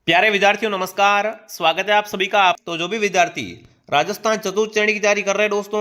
प्यारे विद्यार्थियों नमस्कार। स्वागत है आप सभी का। तो जो भी विद्यार्थी राजस्थान चतुर्थ श्रेणी की तैयारी कर रहे हैं दोस्तों,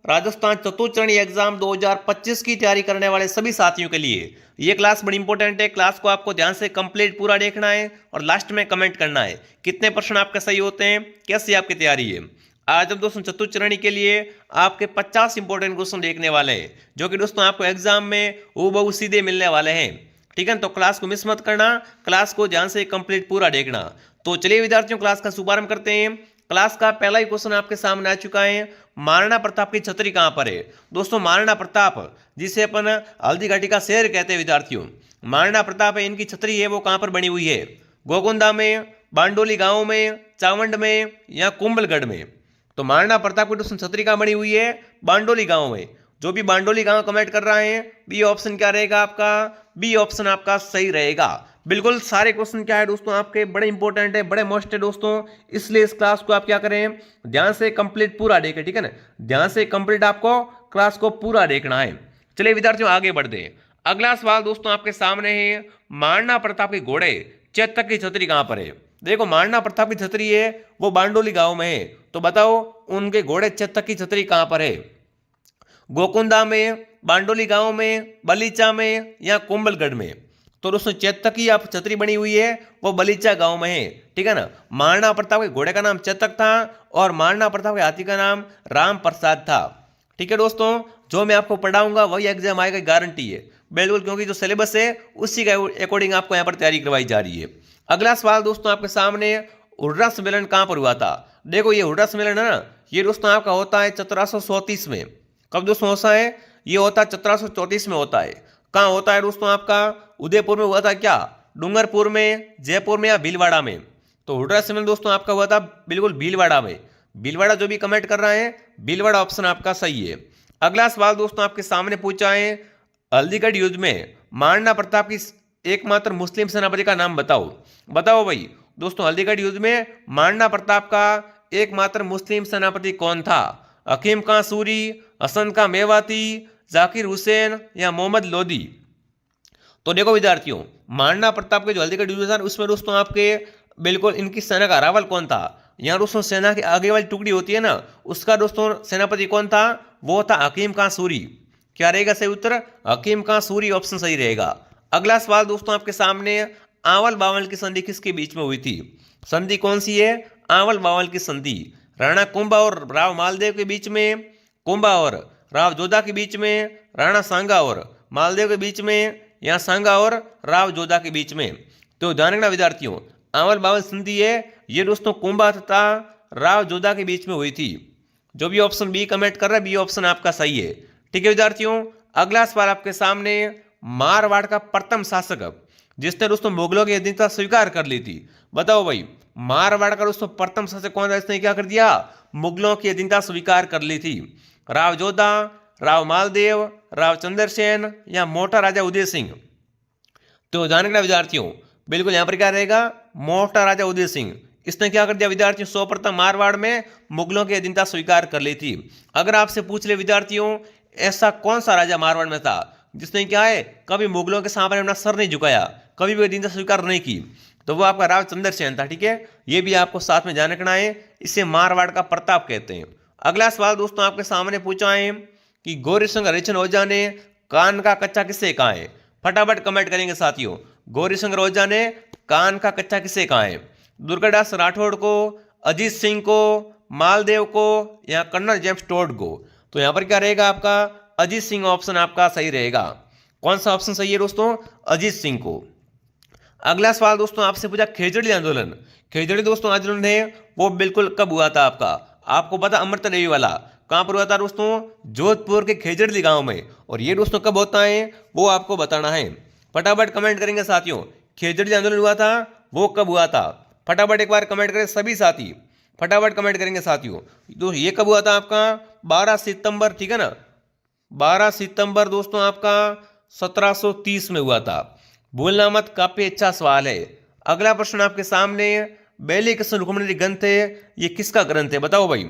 राजस्थान चतुर्थ श्रेणी एग्जाम 2025 की तैयारी करने वाले सभी साथियों के लिए ये क्लास बड़ी इंपॉर्टेंट है। क्लास को आपको ध्यान से कंप्लीट पूरा देखना है और लास्ट में कमेंट करना है कितने प्रश्न आपके सही होते हैं, कैसी आपकी तैयारी है। आज हम दोस्तों चतुर्थ श्रेणी के लिए आपके 50 इंपॉर्टेंट क्वेश्चन देखने वाले हैं, जो कि दोस्तों आपको एग्जाम में हूबहू सीधे मिलने वाले हैं। ठीक है, तो क्लास को मिस मत करना, क्लास को ध्यान से कंप्लीट पूरा देखना। तो चलिए विद्यार्थियों क्लास का शुभारंभ करते हैं। क्लास का पहला ही क्वेश्चन आपके सामने आ चुका है। महाराणा प्रताप की छतरी कहां पर है? दोस्तों महाराणा प्रताप, जिसे अपन हल्दी घाटी का शेर कहते हैं विद्यार्थियों, महाराणा प्रताप है, इनकी छतरी है वो कहां पर बनी हुई है? गोगुंदा में, बांडोली गांव में, चावंड में या कुंभलगढ़ में? तो महाराणा प्रताप की दोस्तों छतरी कहां बनी हुई है? बांडोली गांव में। जो भी बांडोली गांव कमेंट कर रहा है, बी ऑप्शन क्या रहेगा आपका? बी ऑप्शन आपका सही रहेगा। बिल्कुल सारे क्वेश्चन क्या है दोस्तों आपके बड़े इंपॉर्टेंट है, बड़े मस्ट है दोस्तों, इसलिए इस क्लास को आप क्या करें, ध्यान से कंप्लीट पूरा देखें। ठीक है ना, ध्यान से कंप्लीट आपको क्लास को पूरा देखना है। चलिए विद्यार्थियों आगे बढ़ते हैं। अगला सवाल दोस्तों आपके सामने है, महाराणा प्रताप के घोड़े चेतक की छतरी कहां पर है? देखो महाराणा प्रताप की छतरी है वो बांडोली गांव में है, तो बताओ उनके घोड़े चेतक की छतरी कहां पर है? गोकुंदा में, बांडोली गांव में, बलीचा में या कुंभलगढ़ में? तो दोस्तों चेतक की आप छतरी बनी हुई है वो बलीचा गांव में है। ठीक है ना, महाराणा प्रताप के घोड़े का नाम चेतक था और महाराणा प्रताप के हाथी का नाम राम प्रसाद था। ठीक है दोस्तों, जो मैं आपको पढ़ाऊंगा वही एग्जाम आएगा, गारंटी है बिल्कुल, क्योंकि जो सिलेबस है उसी के अकॉर्डिंग आपको यहाँ पर तैयारी करवाई जा रही है। अगला सवाल दोस्तों आपके सामने, हुर्रा सम्मेलन कहां पर हुआ था? देखो ये हुर्रा सम्मेलन है ना, ये दोस्तों आपका होता है 1734 में। कब दोस्तों होता है? ये होता है 1734 में होता है। कहाँ होता है दोस्तों आपका? उदयपुर में हुआ था क्या, डूंगरपुर में, जयपुर में या भीलवाड़ा में? तो हुर्रा सम्मेलन दोस्तों आपका हुआ था बिल्कुल भीलवाड़ा में। भीलवाड़ा जो भी कमेंट कर रहा है, भीलवाड़ा ऑप्शन आपका सही है। अगला सवाल दोस्तों आपके सामने पूछा है, हल्दीघाटी युद्ध में महाराणा प्रताप की एकमात्र मुस्लिम सेनापति का नाम बताओ। बताओ भाई दोस्तों, हल्दीघाटी युद्ध में महाराणा प्रताप का एकमात्र मुस्लिम सेनापति कौन था? हकीम खां सूरी, हसन खां मेवाती, जाकिर हुसैन या मोहम्मद लोदी? तो देखो विद्यार्थियों, महाराणा प्रताप के जो हल्दीघाटी युद्ध था उसमें दोस्तों आपके बिल्कुल इनकी सेना का अरावल कौन था? यहाँ दोस्तों सेना की आगे वाली टुकड़ी होती है ना, उसका दोस्तों सेनापति कौन था? वो था हकीम खां सूरी। क्या रहेगा सही उत्तर? हकीम खां सूरी ऑप्शन सही रहेगा। अगला सवाल दोस्तों आपके सामने, आंवल बावल की संधि किसके बीच में हुई थी? संधि कौन सी है? आंवल बावल की संधि राणा कुंभा और राव मालदेव के बीच में, कुंभा और राव जोधा के बीच में, राणा सांगा और मालदेव के बीच में या सांगा और राव जोधा के बीच में? तो ध्यान रखना विद्यार्थियों, आंवल बावल संधि है ये दोस्तों कुंभा तथा राव जोधा के बीच में हुई थी। जो भी ऑप्शन बी कमेंट कर रहा है, बी ऑप्शन आपका सही है। ठीक है विद्यार्थियों, अगला सवाल आपके सामने, मारवाड़ का प्रथम शासक जिसने दोस्तों मुगलों की अधीनता स्वीकार कर ली थी? बताओ भाई, मारवाड़ का दोस्तों प्रथम शासक कौन था जिसने क्या कर दिया, मुगलों की अधीनता स्वीकार कर ली थी? राव जोधा, राव मालदेव, राव चंद्रसेन या मोटा राजा उदय सिंह? तो ध्यान रखना विद्यार्थियों, बिल्कुल यहां पर क्या रहेगा, मोटा राजा उदय सिंह। इसने क्या कर दिया विद्यार्थियों, सर्वप्रथम मारवाड़ में मुगलों की अधीनता स्वीकार कर ली थी। अगर आपसे पूछ ले विद्यार्थियों, ऐसा कौन सा राजा मारवाड़ में था जिसने क्या है, कभी मुगलों के सामने अपना सर नहीं झुकाया, कभी भी अधीनता स्वीकार नहीं की? तो वो आपका राव चंद्रसेन था। ठीक है, ये भी आपको साथ में ध्यान रखना है, इसे मारवाड़ का प्रताप कहते हैं। अगला सवाल दोस्तों आपके सामने पूछा है कि गौरी शंकर हरिचंद ओझा ने कान का कच्चा किससे कहा है? फटाफट कमेंट करेंगे साथियों, गौरी शंकर ओझा ने कान का कच्चा किससे कहा है? दुर्गादास राठौड़ को, अजीत सिंह को, मालदेव को या कर्नल जेम्स टोड को? तो यहां पर क्या रहेगा आपका, अजीत सिंह ऑप्शन आपका सही रहेगा। कौन सा ऑप्शन सही है दोस्तों? अजीत सिंह को। अगला सवाल दोस्तों आपसे पूछा, खेजड़ी आंदोलन, खेजड़ी दोस्तों आंदोलन है वो बिल्कुल कब हुआ था आपका? आपको पता अमृत देवी वाला कहां पर हुआ था दोस्तों? जोधपुर के खेजड़ी गांव में। और ये दोस्तों कब होता है वो आपको बताना है। फटाफट कमेंट करेंगे साथियों, खेजड़ी आंदोलन हुआ था वो कब हुआ था? फटाफट एक बार कमेंट करें सभी साथी, फटाफट कमेंट करेंगे साथियों। तो ये कब हुआ था आपका? 12 सितंबर। ठीक है ना, 12 सितंबर दोस्तों आपका 1730 में हुआ था। भूलना मत, काफी अच्छा सवाल है। अगला प्रश्न आपके सामने, बैली कृष्ण रुक्मणी ग्रंथ है ये किसका ग्रंथ है? बताओ भाई,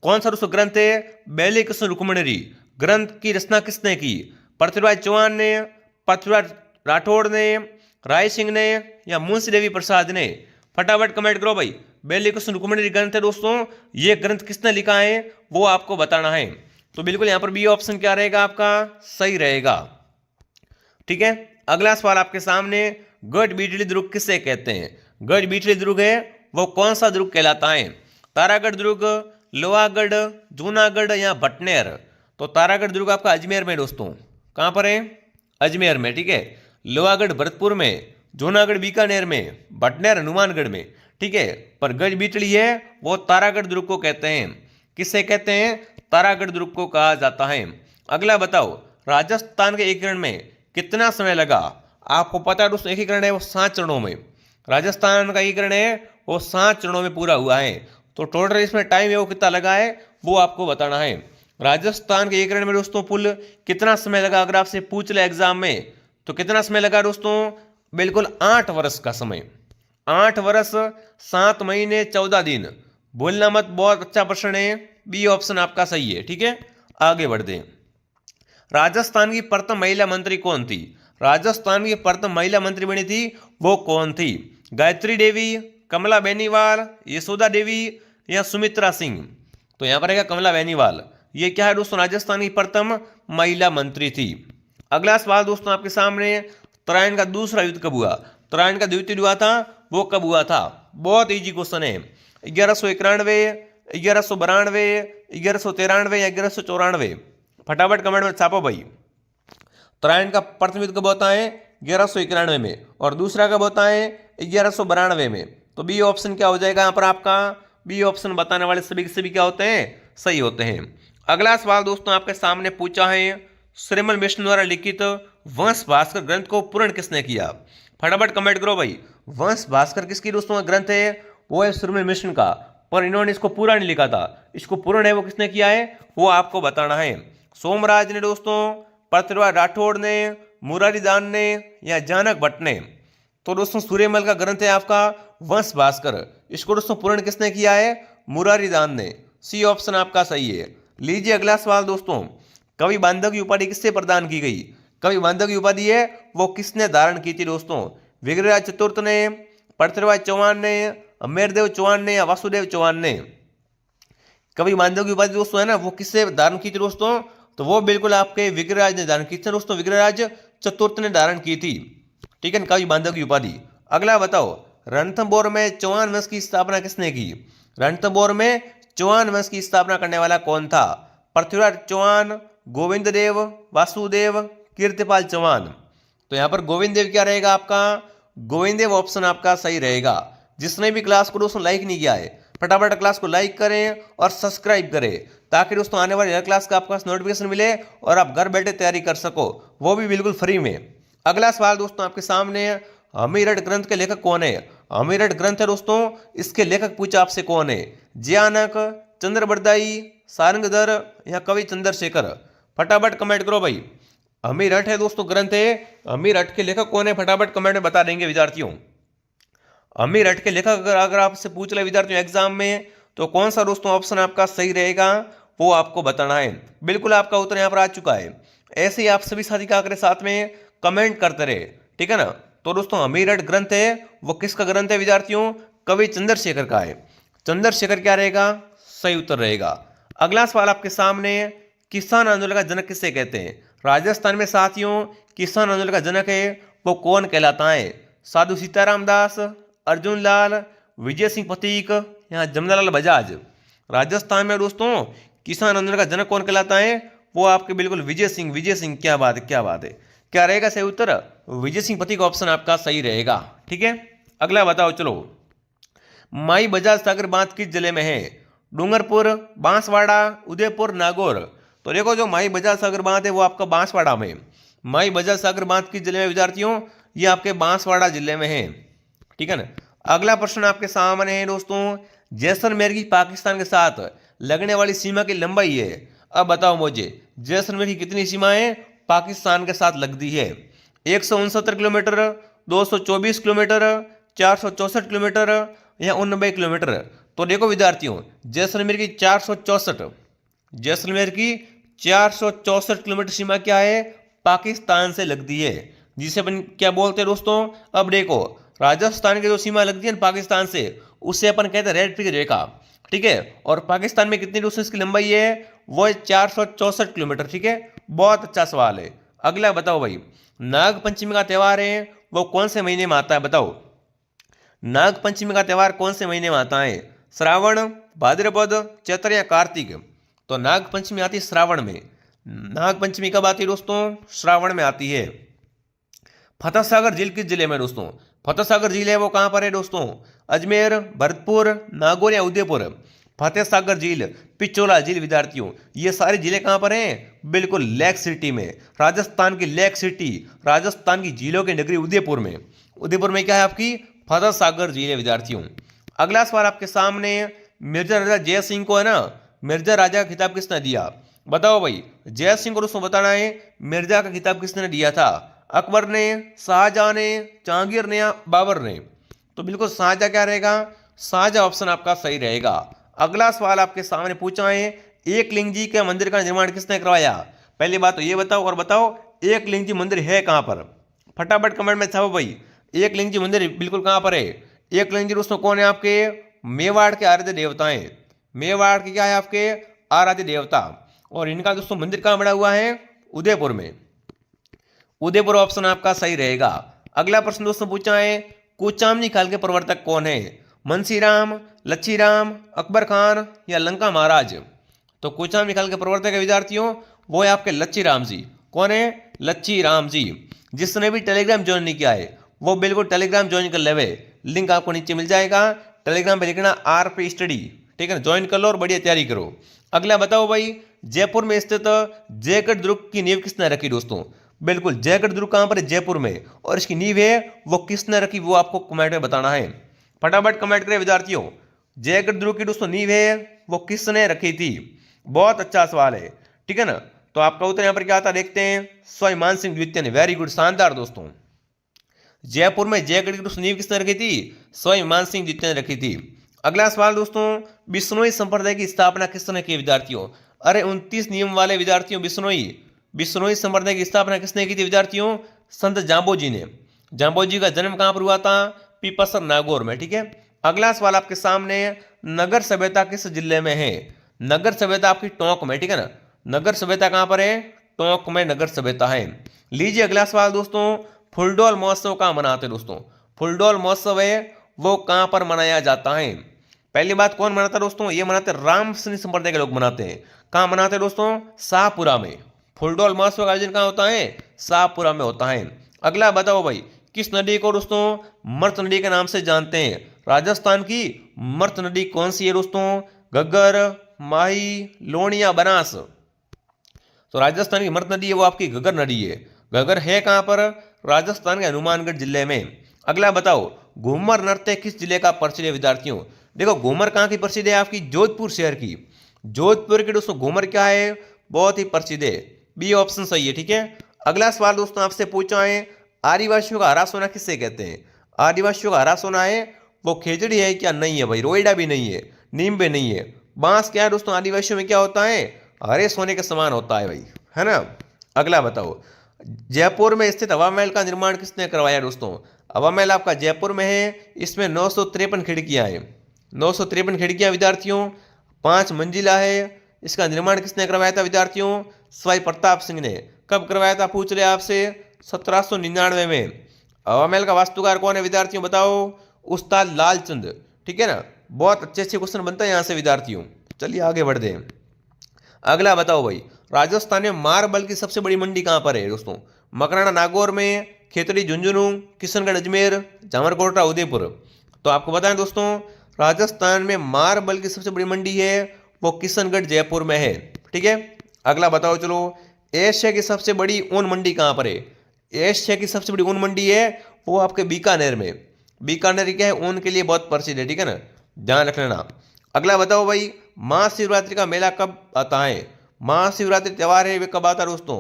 कौन सा दोस्तों ग्रंथ है बैली कृष्ण रुक्मणी? ग्रंथ की रचना किसने की? पृथ्वीराज चौहान ने, पृथ्वीराज राठौड़ ने, राय सिंह ने या मुंशी देवी प्रसाद ने? फटाफट कमेंट करो भाई। बेली कृष्ण रुक्मिणी ग्रंथ है दोस्तों, ये ग्रंथ किसने लिखा है वो आपको बताना है। तो बिल्कुल यहां पर बी ऑप्शन क्या रहेगा आपका, सही रहेगा। ठीक है, अगला सवाल आपके सामने, गढ़ बीटली दुर्ग किसे कहते हैं? गढ़ बीटली दुर्ग है वो कौन सा दुर्ग कहलाता है? तारागढ़ दुर्ग, लोहागढ़, जूनागढ़ या भटनेर? तो तारागढ़ दुर्ग आपका अजमेर में दोस्तों, कहां पर है? अजमेर में। ठीक है, लोहागढ़ भरतपुर में, जूनागढ़ बीकानेर में, भटनेर हनुमानगढ़ में। ठीक है, पर गढ़ बीटली है वो तारागढ़ दुर्ग को कहते हैं। किसे कहते हैं? तारागढ़ दुर्ग को कहा जाता है। अगला बताओ, राजस्थान के एकीकरण में कितना समय लगा? आपको पता है दोस्तों एकीकरण है वो 7 चरणों में, राजस्थान का एकीकरण है वो 7 चरणों में पूरा हुआ है। तो टोटल इसमें टाइम है वो कितना लगा है वो आपको बताना है। राजस्थान के एकीकरण में दोस्तों कुल कितना समय लगा? अगर आपसे पूछ ले एग्जाम में तो कितना समय लगा दोस्तों? बिल्कुल 8 वर्ष का समय। 8 वर्ष 7 महीने 14 दिन। बोलना मत, बहुत अच्छा प्रश्न है, बी ऑप्शन आपका सही है। ठीक है, आगे बढ़ते हैं। राजस्थान की प्रथम महिला मंत्री कौन थी? राजस्थान की प्रथम महिला मंत्री बनी थी वो कौन थी? गायत्री देवी, कमला बेनीवाल, यशोदा देवी या सुमित्रा सिंह? तो यहां पर है कमला बेनीवाल। ये क्या है दोस्तों? राजस्थान की प्रथम महिला मंत्री थी। अगला सवाल दोस्तों आपके सामने, तराइन का दूसरा युद्ध कब हुआ? तराइन का द्वितीय युद्ध हुआ था वो कब हुआ था? बहुत इजी क्वेश्चन है। 1191, 1192, 1193 या 1194? फटाफट कमेंट में छापो भाई। तराइन का प्रथम युद्ध कब होता है? 1191 में, और दूसरा कब होता है? 1192 में। तो बी ऑप्शन क्या हो जाएगा यहाँ पर आपका? बी ऑप्शन बताने वाले सभी के सभी क्या होते हैं? सही होते हैं। अगला सवाल दोस्तों आपके सामने पूछा है, श्रीमल मिशन द्वारा लिखित वंश भास्कर ग्रंथ को पूर्ण किसने किया? फटाफट कमेंट करो भाई। वंश भास्कर किसकी दोस्तों ग्रंथ है? वो है श्रीमल मिशन का, पर इन्होंने इसको पूरा नहीं लिखा था। इसको पूर्ण है वो किसने किया है वो आपको बताना है। सोमराज ने दोस्तों, पृथ्वीराज राठौड़ ने, मुरारी दान ने या जानक भट्ट ने? तो दोस्तों सूर्यमल का ग्रंथ है आपका वंश भास्कर। इसको दोस्तों पूर्ण किसने किया है? मुरारी दान ने। सी ऑप्शन आपका सही है। लीजिए अगला सवाल दोस्तों, कवि बांधव की उपाधि किससे प्रदान की गई? कवि बांधव की उपाधि है वो किसने धारण की थी दोस्तों? विग्रहराज चतुर्थ ने, पृथ्वीराज चौहान ने, अमेरदेव चौहान ने या वासुदेव चौहान ने? कवि बांधव की उपाधि दोस्तों है ना वो किससे धारण की थी दोस्तों? तो वो बिल्कुल आपके विग्रहराज ने धारण की थी दोस्तों, विग्रहराज चतुर्थ ने धारण की थी। ठीक है, कवि बांधव की उपाधि। अगला बताओ, रणथंभौर में चौहान वंश की स्थापना किसने की? रणथंभौर में चौहान वंश की स्थापना करने वाला कौन था? पृथ्वीराज चौहान, गोविंद देव, वासुदेव, कीर्तिपाल चौहान? तो यहां पर गोविंद देव क्या रहेगा आपका? गोविंद देव ऑप्शन आपका सही रहेगा। जिसने भी क्लास को दोस्तों लाइक नहीं किया है फटाफट क्लास को लाइक करें और सब्सक्राइब करें, ताकि दोस्तों आने वाली हर क्लास का आपको नोटिफिकेशन मिले और आप घर बैठे तैयारी कर सको, वो भी बिल्कुल फ्री में। अगला सवाल दोस्तों आपके सामने, हमीरठ ग्रंथ के लेखक कौन है? हमीरठ ग्रंथ है दोस्तों, इसके लेखक पूछा आपसे कौन है? जयानक, चंद्रबरदाई, सारंगधर या कवि चंद्रशेखर? फटाफट कमेंट करो भाई। हमीरठ है दोस्तों ग्रंथ है, हमीरठ के लेखक कौन है फटाफट कमेंट में बता देंगे विद्यार्थियों। हमीरठ के लेखक अगर आपसे पूछ ले विद्यार्थियों एग्जाम में तो कौन सा दोस्तों ऑप्शन आपका सही रहेगा वो आपको बताना है। बिल्कुल आपका उत्तर यहाँ पर आ चुका है। ऐसे ही आप सभी साथी क्या करें साथ में कमेंट करते रहे, ठीक है ना। तो दोस्तों हमीरठ ग्रंथ है वो किसका ग्रंथ है विद्यार्थियों? कवि चंद्रशेखर का है। चंद्रशेखर क्या रहेगा? सही उत्तर रहेगा। अगला सवाल आपके सामने, किसान आंदोलन का जनक किसे कहते हैं? राजस्थान में साथियों किसान आंदोलन का जनक है वो कौन कहलाता है? साधु सीताराम दास, अर्जुन लाल, विजय सिंह पथिक या जमनालाल बजाज? राजस्थान में दोस्तों किसान आंदोलन का जनक कौन कहलाता है? वो आपके बिल्कुल विजय सिंह। विजय सिंह, क्या बात है, क्या बात है। क्या रहेगा सही उत्तर? विजय सिंह पथिक ऑप्शन आपका सही रहेगा। ठीक है, अगला बताओ चलो। माई बजाज सागर बांध किस जिले में है? डूंगरपुर, बांसवाड़ा, उदयपुर, नागौर? तो देखो जो माई बजाज सागर बांध है वो आपका बांसवाड़ा में। माई बजाज सागर बांध किस जिले में विद्यार्थियों? ये आपके बांसवाड़ा जिले में है। ठीक है ना। अगला प्रश्न आपके सामने है दोस्तों, जैसलमेर की पाकिस्तान के साथ लगने वाली सीमा की लंबाई है। अब बताओ मुझे जैसलमेर की कितनी सीमाएं पाकिस्तान के साथ लगती है? 169 किलोमीटर, 224 किलोमीटर, 464 किलोमीटर या 89 किलोमीटर? तो देखो विद्यार्थियों जैसलमेर की 464, जैसलमेर की 464 किलोमीटर सीमा क्या है? पाकिस्तान से लगती है, जिसे अपन क्या बोलते हैं दोस्तों? अब देखो राजस्थान की जो सीमा लगती है ना पाकिस्तान से, उससे अपन कहते हैं रेड की रेखा, ठीक है। और पाकिस्तान में कितनी दोस्तों इसकी लंबाई है, वो है 464 किलोमीटर, ठीक है। बहुत अच्छा सवाल है। अगला बताओ भाई, नाग पंचमी का त्यौहार है वो कौन से महीने में आता है, बताओ। नाग पंचमी का त्यौहार कौन से महीने में आता है, श्रावण, भाद्रपद, चैत्र या कार्तिक। तो नाग पंचमी आती है श्रावण में। नाग पंचमी कब आती है दोस्तों, श्रावण में आती है। फतेह सागर झील किस जिले में दोस्तों, फतेह सागर झील है वो कहां पर है दोस्तों, अजमेर, भरतपुर, नागौर या उदयपुर। फतेह सागर झील, पिचोला झील विद्यार्थियों, ये सारी झीलें कहां पर हैं, बिल्कुल लेक सिटी में। राजस्थान की लेक सिटी, राजस्थान की झीलों की नगरी उदयपुर में। उदयपुर में क्या है आपकी, फतेह सागर झील है विद्यार्थियों। अगला सवाल आपके सामने, मिर्जा राजा जय सिंह को है ना, मिर्जा राजा का खिताब किसने दिया, बताओ भाई। जय सिंह को दोस्तों बताना है मिर्जा का खिताब किसने दिया था, अकबर ने, शाहजहां ने, जहांगीर ने या बाबर ने। तो बिल्कुल शाहजहां क्या रहेगा, शाहजहां ऑप्शन आपका सही रहेगा। अगला सवाल आपके सामने पूछा है, एक लिंग जी के मंदिर का निर्माण किसने करवाया। पहली बात तो ये बताओ, और बताओ एक लिंग जी मंदिर है कहां पर, फटाफट कमेंट में छापो भाई। एक लिंग जी मंदिर बिल्कुल कहां पर है। एक लिंग जी दोस्तों कौन है आपके, मेवाड़ के आराध्य देवता हैं। मेवाड़ के क्या है आपके, आराध्य देवता। और इनका दोस्तों मंदिर कहां बना हुआ है, उदयपुर में। उदयपुर ऑप्शन आपका सही रहेगा। अगला प्रश्न दोस्तों पूछा है, कोचामनी काल के प्रवर्तक कौन है, मुंशीराम, लच्छीराम, अकबर खान या लंका महाराज। तो कोचामनी काल के प्रवर्तक विद्यार्थियों वो है आपके लच्छीराम जी। कौन है, लच्छीराम जी। जिसने भी टेलीग्राम ज्वाइन नहीं किया है वो बिल्कुल टेलीग्राम ज्वाइन कर लेवे, लिंक आपको नीचे मिल जाएगा। टेलीग्राम पे लिखना RP स्टडी, ठीक है ना, ज्वाइन कर लो और बढ़िया तैयारी करो। अगला बताओ भाई, जयपुर में स्थित जयगढ़ दुर्ग की नींव किसने रखी दोस्तों। बिल्कुल जयगढ़ दुर्ग कहां पर है, जयपुर में। और इसकी नींव है वो किसने रखी, वो आपको कमेंट में बताना है। फटाफट कमेंट करें विद्यार्थियों, जयगढ़ दुर्ग की दोस्तों नींव है वो किसने रखी थी। बहुत अच्छा सवाल है, ठीक है ना। तो आपका उत्तर यहां पर क्या आता है देखते हैं, स्वाभिमान सिंह द्वितीय ने। वेरी गुड, शानदार दोस्तों। जयपुर में जयगढ़ की नींव किसने रखी थी, स्वाभिमान सिंह द्वितीय ने रखी थी। अगला सवाल दोस्तों, बिश्नोई संप्रदाय की स्थापना किसने की विद्यार्थियों। अरे 29 नियम वाले विद्यार्थियों, बिश्नोई संप्रदाय की स्थापना किसने की थी विद्यार्थियों, संत जाम्बोजी ने। जाम्बोजी का जन्म कहां पर हुआ था, पीपसर नागौर में, ठीक है। अगला सवाल आपके सामने, नगर सभ्यता किस जिले में है। नगर सभ्यता आपकी टोंक में, ठीक है ना। नगर सभ्यता कहां पर है, टोंक में नगर सभ्यता है। लीजिए अगला सवाल दोस्तों, फुलडोल महोत्सव कहां मनाते हैं दोस्तों। फुलडोल महोत्सव है वो कहां पर मनाया जाता है। पहली बात कौन मनाता है दोस्तों, ये मनाते रामसनी संप्रदाय के लोग मनाते हैं। कहां मनाते हैं दोस्तों, शाहपुरा में। फुलडोल महोत्सव का आयोजन कहां होता है, शाहपुरा में होता है। अगला बताओ भाई, किस नदी को दोस्तों मर्त नदी के नाम से जानते हैं। राजस्थान की मर्त नदी कौन सी है दोस्तों, घग्गर, माही, लोणी या बनास। तो राजस्थान की मर्त नदी है वो आपकी घग्गर नदी है। घग्गर है कहां पर, राजस्थान के हनुमानगढ़ जिले में। अगला बताओ, घूमर नृत्य किस जिले का प्रसिद्ध है विद्यार्थियों। देखो घूमर कहां की प्रसिद्ध है, आपकी जोधपुर शहर की। जोधपुर के दोस्तों घूमर क्या है, बहुत ही प्रसिद्ध है। बी ऑप्शन सही है, ठीक है। अगला सवाल दोस्तों आपसे पूछा है, आदिवासियों का हरा सोना किससे कहते हैं। आदिवासियों का हरा सोना है वो खेजड़ी है क्या, नहीं है भाई, रोइडा भी नहीं है, नीम भी नहीं है। बांस क्या है दोस्तों, आदिवासियों में क्या होता है, हरे सोने के समान होता है भाई, है ना। अगला बताओ, जयपुर में स्थित हवा महल का निर्माण किसने करवाया दोस्तों। हवा महल आपका जयपुर में है, इसमें 953 खिड़कियां हैं। 953 खिड़कियां विद्यार्थियों, 5 मंजिला है। इसका निर्माण किसने करवाया था विद्यार्थियों, सवाई प्रताप सिंह ने। कब करवाया था पूछ रहे आपसे, 1799 में। हवा महल का वास्तुकार कौन है विद्यार्थियों, बताओ, उस्ताद लालचंद, ठीक है ना। बहुत अच्छे अच्छे क्वेश्चन बनता है यहाँ से विद्यार्थियों। चलिए आगे बढ़ते हैं। अगला बताओ भाई, राजस्थान में मार्बल की सबसे बड़ी मंडी कहां पर है दोस्तों। मकराना नागौर में, खेतड़ी झुंझुनू, किशनगढ़ अजमेर, जामरकोटला उदयपुर। तो आपको बताएं दोस्तों, राजस्थान में मार्बल की सबसे बड़ी मंडी है वो किशनगढ़ जयपुर में है, ठीक है। अगला बताओ चलो, एशिया की सबसे बड़ी ऊन मंडी कहां पर है। एशिया की सबसे बड़ी ऊन मंडी है वो आपके बीकानेर में। बीकानेर क्या है, ऊन के लिए बहुत प्रसिद्ध है, ठीक है ना, ध्यान रख लेना। अगला बताओ भाई, महाशिवरात्रि का मेला कब आता है। महाशिवरात्रि त्यौहार है वे कब आता है दोस्तों,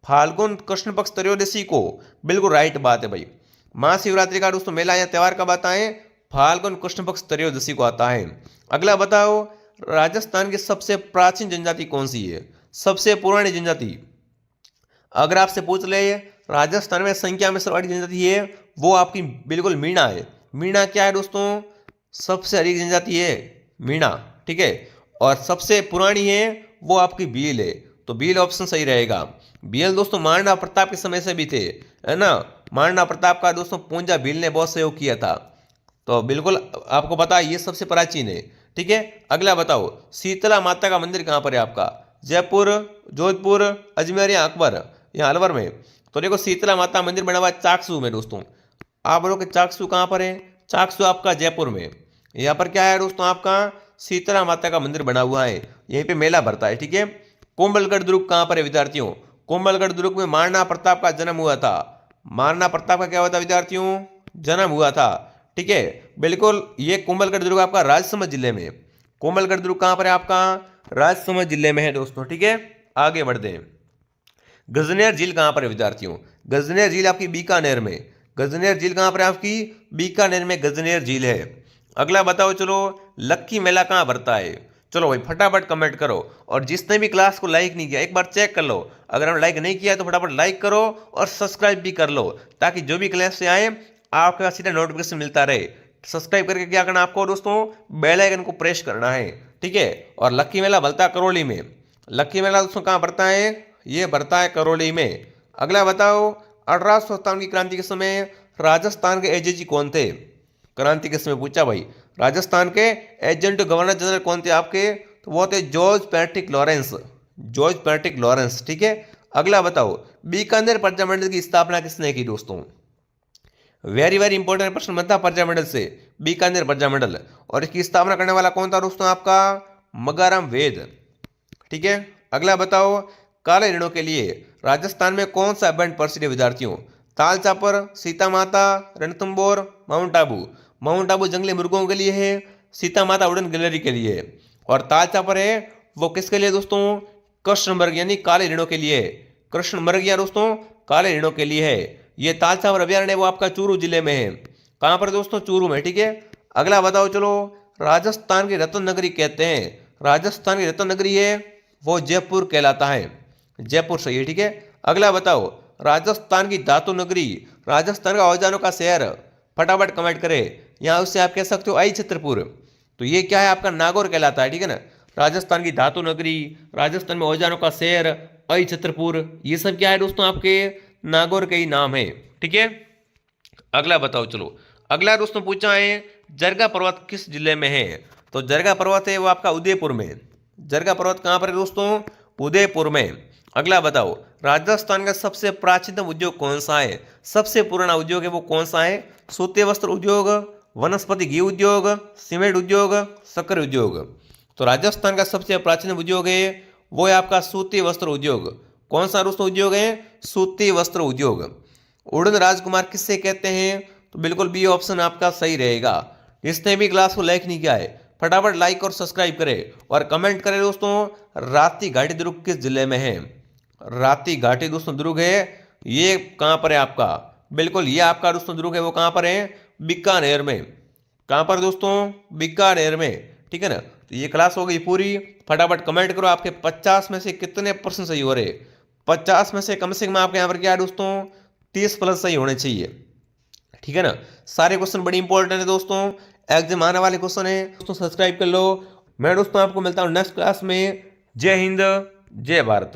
फाल्गुन कृष्ण पक्ष त्रयोदशी को। बिल्कुल राइट बात है भाई, महाशिवरात्रि का दोस्तों मेला या त्यौहार कब आता है, फाल्गुन कृष्ण पक्ष त्रयोदशी को आता है। अगला बताओ, राजस्थान की सबसे प्राचीन जनजाति कौन सी है, सबसे पुरानी जनजाति। अगर आपसे पूछ ले राजस्थान में संख्या में सर्वाधिक जनजाति है वो आपकी बिल्कुल मीणा है। मीणा क्या है दोस्तों? सबसे अधिक जनजाति है मीणा, ठीक है। और सबसे पुरानी है वो आपकी भील है, तो भील ऑप्शन सही रहेगा। भील दोस्तों महाराणा प्रताप के समय से भी थे, है ना। महाराणा प्रताप का दोस्तों पूंजा भील ने बहुत सहयोग किया था, तो बिल्कुल आपको पता है ये सबसे प्राचीन है, ठीक है। अगला बताओ, शीतला माता का मंदिर कहाँ पर है आपका? जयपुर, जोधपुर, अजमेर या अकबर या अलवर में? तो देखो शीतला माता मंदिर बना हुआ है चाकसू में दोस्तों। आप बोलो कि चाकसू कहाँ पर है? चाकसू आपका जयपुर में। यहाँ पर क्या है दोस्तों? आपका शीतला माता का मंदिर बना हुआ है, यहीं पे मेला भरता है, ठीक है। कोमलगढ़ दुर्ग कहाँ पर है विद्यार्थियों? कोमलगढ़ दुर्ग में महाराणा प्रताप का जन्म हुआ था। महाराणा प्रताप का क्या हुआ था विद्यार्थियों? जन्म हुआ था, ठीक है। बिल्कुल ये कोमलगढ़ दुर्ग आपका राजसमंद जिले में। कोमलगढ़ दुर्ग कहाँ पर है आपका? राजसमंद जिले में है दोस्तों, ठीक है। आगे बढ़ते हैं। गजनेर झील कहाँ पर है विद्यार्थियों? गजनेर झील आपकी बीकानेर में। गजनेर झील कहाँ पर है आपकी? बीकानेर में गजनेर झील है। अगला बताओ चलो, लक्की मेला कहाँ भरता है? चलो भाई फटाफट कमेंट करो, और जिसने भी क्लास को लाइक नहीं किया एक बार चेक कर लो। अगर हम लाइक नहीं किया तो फटाफट लाइक करो और सब्सक्राइब भी कर लो, ताकि जो भी क्लास से आए आपके पास सीधा नोटिफिकेशन मिलता रहे। सब्सक्राइब करके क्या करना आपको दोस्तों? बेल आइकन को प्रेस करना है, ठीक है। और लक्की मेला भरता है करौली में। लक्की मेला दोस्तों कहाँ भरता है? ये भरता है करौली में। अगला बताओ, 1857 की क्रांति के समय राजस्थान के एजेजी कौन थे? क्रांति के समय पूछा भाई, राजस्थान के एजेंट गवर्नर जनरल कौन थे आपके? तो वो थे George Patrick Lawrence. George Patrick Lawrence, ठीक है। अगला बताओ, बीकानेर प्रजामंडल की स्थापना किसने की दोस्तों? वेरी वेरी इंपॉर्टेंट प्रश्न बनता प्रजामंडल से, बीकानेर प्रजामंडल। और इसकी स्थापना करने वाला कौन था दोस्तों? आपका मगाराम वेद, ठीक है। अगला बताओ, काले ऋणों के लिए राजस्थान में कौन सा बैंड प्रसिद्ध है विद्यार्थियों? ताल चापर, सीता माता, रणथंबोर, माउंट आबू। माउंट आबू जंगली मुर्गों के लिए है, सीता माता उड़न गैलरी के लिए है, और ताल चापर है वो किसके लिए दोस्तों? कृष्ण मृग यानी काले ऋणों के लिए। कृष्ण मृग या दोस्तों काले ऋणों के लिए है। ये ताल चापर अभ्यारण्य वो आपका चूरू जिले में है। कहाँ पर दोस्तों? चूरू में, ठीक है। अगला बताओ चलो, राजस्थान की रत्न नगरी कहते हैं, राजस्थान की रत्न नगरी है वो जयपुर कहलाता है। जयपुर सही है, ठीक है। अगला बताओ, राजस्थान की धातु नगरी, राजस्थान का औजारों का शहर, फटाफट कमेंट करें। यहाँ उससे आप कह सकते हो आई छतरपुर, तो ये क्या है आपका? नागौर कहलाता है, ठीक है ना। राजस्थान की धातु नगरी, राजस्थान में औजारों का शहर, आई छतरपुर, ये सब क्या है दोस्तों? आपके नागौर के ही नाम है, ठीक है। अगला बताओ चलो, अगला दोस्तों पूछा है, जरगा पर्वत किस जिले में है? तो जरगा पर्वत है वो आपका उदयपुर में। जरगा पर्वत कहाँ पर है दोस्तों? उदयपुर में। अगला बताओ, राजस्थान का सबसे प्राचीनतम उद्योग कौन सा है? सबसे पुराना उद्योग है वो कौन सा है? सूती वस्त्र उद्योग, वनस्पति घी उद्योग, सीमेंट उद्योग, शक्कर उद्योग। तो राजस्थान का सबसे प्राचीन उद्योग है वो है आपका सूती वस्त्र उद्योग। कौन सा दोस्तों उद्योग है? सूती वस्त्र उद्योग। उड़न राजकुमार किससे कहते हैं? तो बिल्कुल बी ऑप्शन आपका सही रहेगा। जिसने भी क्लास को लाइक नहीं किया है फटाफट लाइक और सब्सक्राइब करें और कमेंट करें दोस्तों, राप्ती घाटी दुर्ग किस जिले में है? राप्ती घाटी दोस्तों दुर्ग है ये कहाँ पर है आपका? बिल्कुल ये आपका दोस्तों दुर्ग है वो कहाँ पर है? बीकानेर में। कहाँ पर दोस्तों? बीकानेर में, ठीक है ना। तो ये क्लास हो गई पूरी। फटाफट कमेंट करो आपके 50 में से कितने परसेंट सही हो रहे? 50 में से कम आपके यहाँ पर क्या है दोस्तों? 30 प्लस सही होने चाहिए, ठीक है ना। सारे क्वेश्चन बड़ी इंपॉर्टेंट है दोस्तों, एग्जाम आने वाले क्वेश्चन है दोस्तों। सब्सक्राइब कर लो। मैं दोस्तों आपको मिलता हूँ नेक्स्ट क्लास में। जय हिंद, जय भारत।